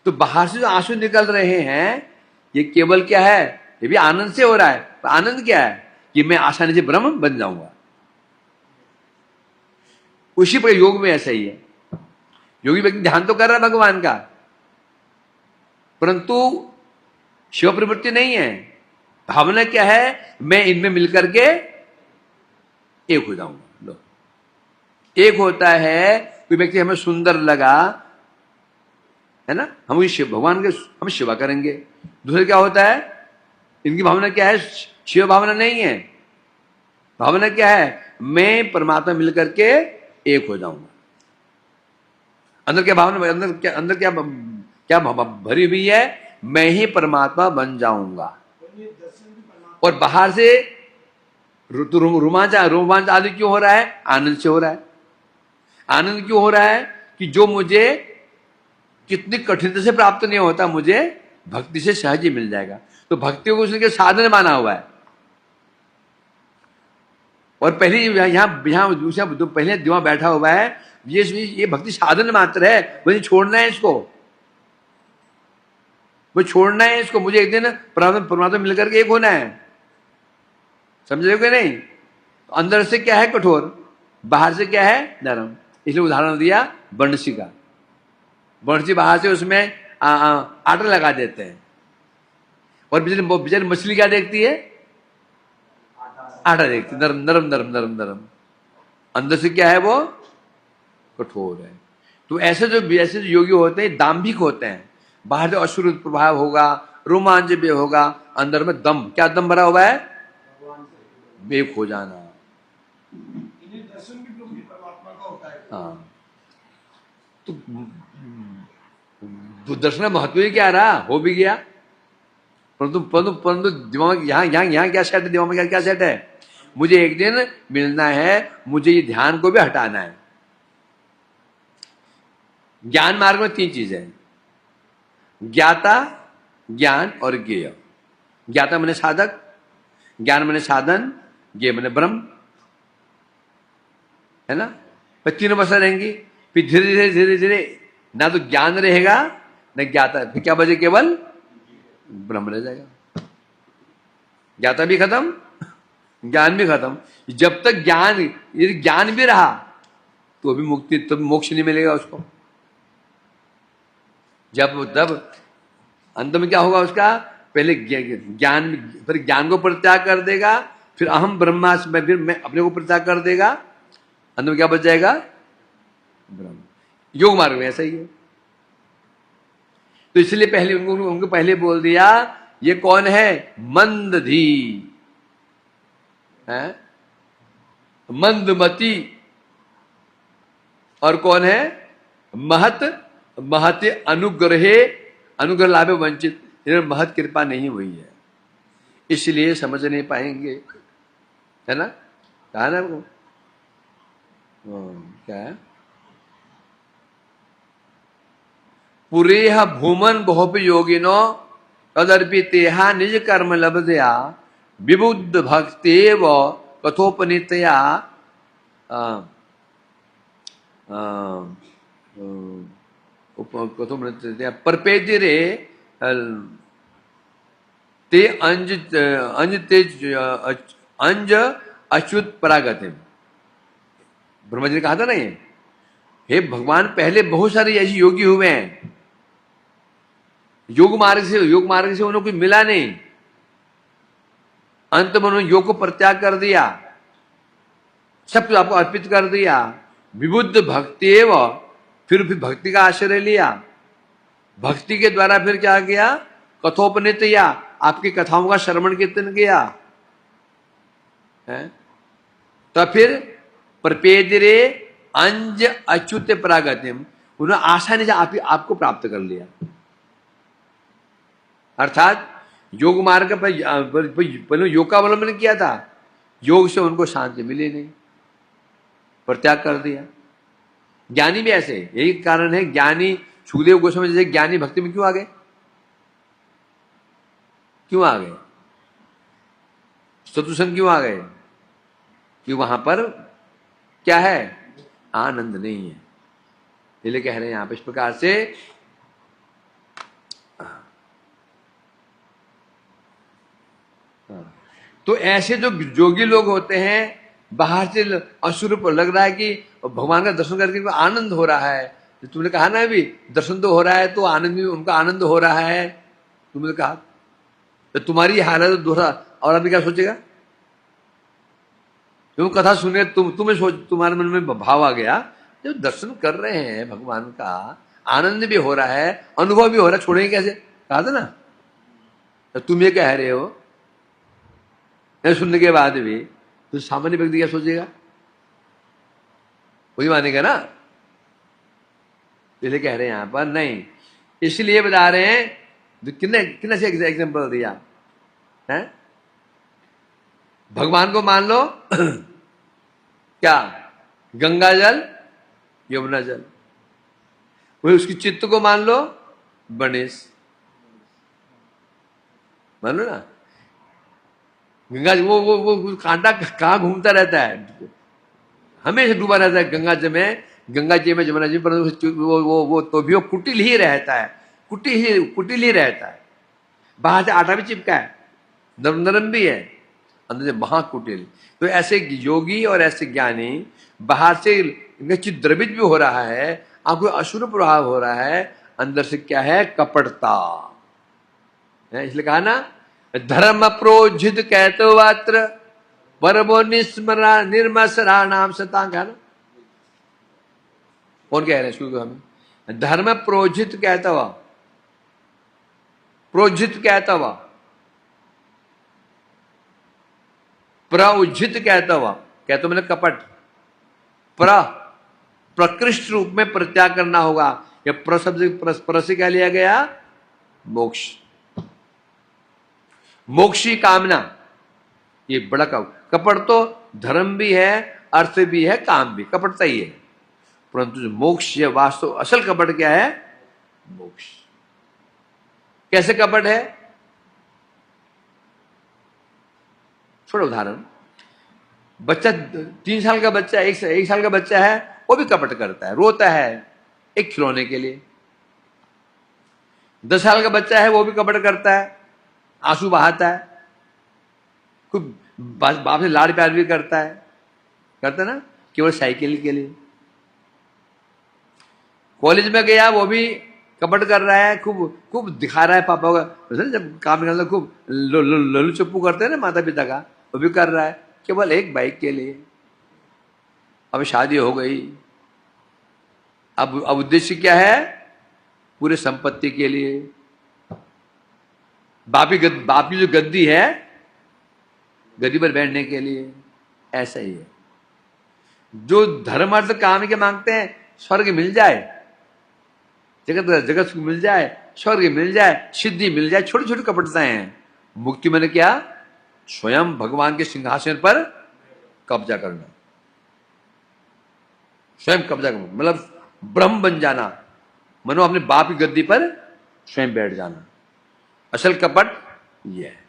तो बाहर से जो आंसू निकल रहे हैं, ये केवल क्या है, ये भी आनंद से हो रहा है। आनंद क्या है कि मैं आसानी से ब्रह्म बन जाऊंगा। उसी पर योग में ऐसा ही है, योगी व्यक्ति ध्यान तो कर रहा है भगवान का, परंतु शिव प्रवृत्ति नहीं है। भावना क्या है, मैं इनमें मिलकर के एक हो जाऊंगा। लो, एक होता है कोई व्यक्ति हमें सुंदर लगा, है ना, हम भगवान के हम सेवा करेंगे। दूसरा क्या होता है, इनकी भावना क्या है, शिव भावना नहीं है। भावना क्या है, मैं परमात्मा मिलकर के एक हो जाऊंगा। अंदर क्या भावना, अंदर क्या भरी हुई है, मैं ही परमात्मा बन जाऊंगा। और बाहर से रोमांच आदि क्यों हो रहा है, आनंद से हो रहा है। आनंद क्यों हो रहा है कि जो मुझे कितनी कठिनता से प्राप्त नहीं होता, मुझे भक्ति से सहज ही मिल जाएगा। तो भक्ति को उसने साधन माना हुआ है। और पहले यहां दूसरा पहले दिमाग बैठा हुआ है, ये भक्ति साधन मात्र है, मुझे छोड़ना है इसको, मुझे छोड़ना है इसको, मुझे एक दिन परमात्मा मिलकर के एक होना है। समझ रहे हो कि नहीं। तो अंदर से क्या है, कठोर, बाहर से क्या है, नरम। इसलिए उदाहरण दिया बंसी का। बंसी बाहर से उसमें आटा लगा देते हैं, और बेचारी मछली क्या देखती है, आटा देखती, नरम नरम नरम नरम नरम। अंदर से क्या है, वो कठोर है। तो ऐसे जो योगी होते हैं, दाम्भिक होते हैं। बाहर से अशुद्ध प्रभाव होगा, रोमांच भी होगा, अंदर में दम, क्या दम भरा हुआ है, बेक हो जाना। दर्शन भी प्रभु परमात्मा का होता है। हाँ, तो दर्शन महत्व ही क्या रहा, हो भी गया, परंतु दिमाग यहाँ क्या सेट है, दिमाग में क्या सेट है, मुझे एक दिन मिलना है, मुझे ये ध्यान को भी हटाना है। ज्ञान मार्ग में 3 चीजें हैं, ज्ञाता, ज्ञान और ज्ञेय। ज्ञाता माने साधक, ज्ञान माने साधन, ज्ञे माने ब्रह्म, है ना। फिर तीनों अवस्था रहेंगी, फिर धीरे धीरे धीरे धीरे ना तो ज्ञान रहेगा न ज्ञाता, फिर क्या बचे, केवल ब्रह्म रह जाएगा। ज्ञाता भी खत्म, ज्ञान भी खत्म। जब तक ज्ञान, यदि ज्ञान भी रहा तो भी मुक्ति, तब मोक्ष नहीं मिलेगा उसको। जब तब अंत में क्या होगा उसका, पहले ज्ञान, फिर ज्ञान को परित्याग कर देगा, फिर अहम ब्रह्मास्मि, फिर मैं अपने को परित्याग कर देगा, अंत में क्या बच जाएगा, ब्रह्म। योग मार्ग में ऐसा ही है। तो इसलिए पहले उनको पहले बोल दिया ये कौन है, मंदधी है, मंदमती, और कौन है, महत, महत अनुग्रहे, अनुग्रह लाभ वंचित, इन्हें महत कृपा नहीं हुई है, इसलिए समझ नहीं पाएंगे, है ना। कहा ना आपको, क्या है, पुरेह भूमन बहुप योगिनो तदर्पितेहा निज कर्म लब्धया विबुद्ध भक्तेव कथोपनीतया कथोपनीतया परपेदिरे ते अंज अंज तेज अंज अच्युत परागति। ब्रह्मा जी ने कहा था ना, ये हे भगवान, पहले बहुत सारे ऐसे योगी हुए हैं, योग मार्ग से उन्हें कुछ मिला नहीं, अंत में उन्होंने योग को परित्याग कर दिया, सब कुछ आपको अर्पित कर दिया, विबुद्ध भक्ति एवं, फिर भक्ति का आश्रय लिया, भक्ति के द्वारा फिर क्या किया, कथोपनित, या आपकी कथाओं का श्रवण कीर्तन किया है, तो फिर प्रपेदिरे अंज अच्युत प्रागतिम, उन्होंने आसानी से आपको प्राप्त कर लिया। अर्थात योग मार्ग पर योग का अवलंबन किया था, योग से उनको शांति मिली नहीं, परित्याग कर दिया। ज्ञानी भी ऐसे, यही कारण है ज्ञानी सुखदेव गोस्वामी जैसे ज्ञानी भक्ति में क्यों आ गए, क्यों आ गए, सतुसंग क्यों आ गए, कि वहां पर क्या है, आनंद नहीं है, इसलिए कह रहे हैं यहां पर इस प्रकार से। तो ऐसे जो जोगी लोग होते हैं, बाहर से असुर पर लग रहा है कि भगवान का दर्शन करके आनंद हो रहा है, तो तुमने कहा ना अभी, दर्शन तो हो रहा है तो आनंद भी, उनका आनंद हो रहा है, तुमने कहा, तो तुम्हारी हालत तो दूसरा और आदमी क्या सोचेगा, तुम कथा सुने, तुम्हें सोच, तुम्हारे मन में भाव आ गया, जब दर्शन कर रहे हैं भगवान का, आनंद भी हो रहा है, अनुभव भी हो रहा है, छोड़ेंगे कैसे, कहा था ना। तो तुम ये कह रहे हो, सुनने के बाद भी तो सामान्य व्यक्ति क्या सोचेगा, वही मानेगा ना, इसलिए कह रहे हैं यहां पर नहीं, इसलिए बता रहे हैं, कितने से एग्जाम्पल दिया है, भगवान को मान लो क्या, गंगा जल यमुना जल, वही उसकी चित्त को मान लो गणेश, मान लो ना, गंगा वो कांटा कहाँ घूमता रहता है, हमेशा डूबा रहता है गंगा जी में, गंगा जी में जमुना जी, पर वो तो भी वो कुटिल ही रहता है, कुटिल ही रहता है, बाहर से आटा भी चिपका है, नरम नरम भी है, अंदर से महाकुटिल। तो ऐसे योगी और ऐसे ज्ञानी, बाहर से इनका चित्त द्रवित भी हो रहा है, आपको असुर प्रभाव हो रहा है, अंदर से क्या है, कपटता है। इसलिए कहा ना, धर्म प्रोजित कैतवात्र परमो निस्मरा निर्मसरा नाम सतांग, है ना, कौन कह रहे हैं शुरू हमें, धर्म प्रोजित कहतवा, प्रोजित कहतवा, प्रउज्जित कहतवा, कहते मैंने कपट, प्रकृष्ट रूप में परित्याग करना होगा, या प्र शब्द प्र से क्या लिया गया, मोक्ष, मोक्षी कामना, ये बड़ा कपट तो धर्म भी है, अर्थ भी है, काम भी, कपटता ही है, परंतु जो मोक्ष है वास्तव असल कपट क्या है, मोक्ष। कैसे कपट है, छोटा उदाहरण, बच्चा 3 साल का बच्चा, 1 साल का बच्चा है, वो भी कपट करता है, रोता है एक खिलौने के लिए। 10 साल का बच्चा है, वो भी कपट करता है, आंसू बहाता है, खूब बाप से लाड़ प्यार भी करता है ना, केवल साइकिल के लिए। कॉलेज में गया, वो भी कपट कर रहा है, खूब खूब दिखा रहा है पापा का, जब काम निकलता खूब लल्लू चप्पू करते हैं ना माता पिता का, वो भी कर रहा है केवल एक बाइक के लिए। अब शादी हो गई, अब उद्देश्य क्या है? पूरे संपत्ति के लिए। बाप की जो गद्दी है, गद्दी पर बैठने के लिए। ऐसा ही है, जो धर्म अर्थ काम के मांगते हैं, स्वर्ग मिल जाए, जगत मिल जाए, स्वर्ग मिल जाए, सिद्धि मिल जाए, छोटी छोटी कपटताएं हैं। मुक्ति मैंने क्या? स्वयं भगवान के सिंहासन पर कब्जा करना, स्वयं कब्जा करना, मतलब ब्रह्म बन जाना, मनो अपने बाप की गद्दी पर स्वयं बैठ जाना। असल कपट ये है।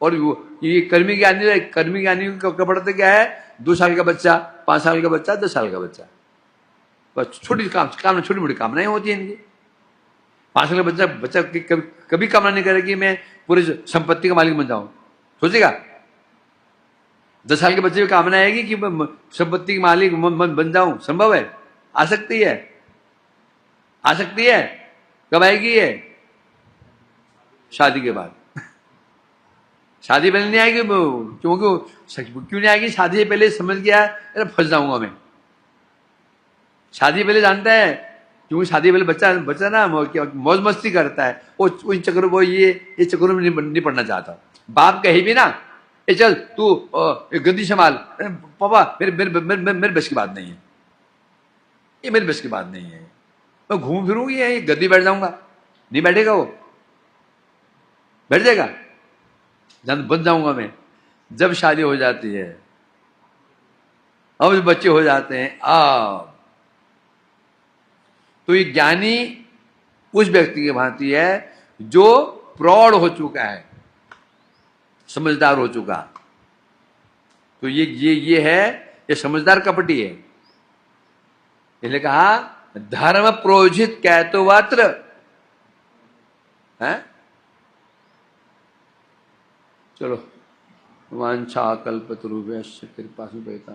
और ये कर्मी ज्ञानी का कपट तो क्या है? 2 साल का बच्चा, 5 साल का बच्चा, 10 साल का बच्चा, बस छोटी छोटी मोटी कामनाएं होती हैं इनकी। 5 साल का बच्चा कभी कामना नहीं करे कि मैं पूरे संपत्ति का मालिक बन जाऊं, सोचेगा? 10 साल के बच्चे की कामना आएगी कि संपत्ति के मालिक बन जाऊं, संभव है? आ सकती है? आ सकती है? कब आएगी ये? शादी के बाद। शादी पहले नहीं आएगी, क्यों नहीं आएगी? शादी से पहले समझ गया अरे फंस जाऊंगा मैं। शादी पहले जानता है, क्योंकि शादी पहले बच्चा ना मौज मस्ती करता है, वो इन चक्करों, वो ये चक्करों में नहीं पड़ना चाहता। बाप कहे भी ना, ए चल तू गद्दी संभाल, पापा मेरे बस की बात नहीं है, ये मेरे बस की बात नहीं है, मैं घूम फिरूंगी ये गद्दी बैठ जाऊंगा। नहीं बैठेगा वो, बैठ जाएगा, जब बन जाऊंगा मैं। जब शादी हो जाती है, अब बच्चे हो जाते हैं, तो ये ज्ञानी उस व्यक्ति की भांति है जो प्रौढ़ हो चुका है, समझदार हो चुका। तो ये है, ये समझदार कपटी है। इसलिए कहा धर्म प्रोजित कैतोवत्र है। चलो, वांछा कल्पतरुभ्यश्च कृपा सुबैता।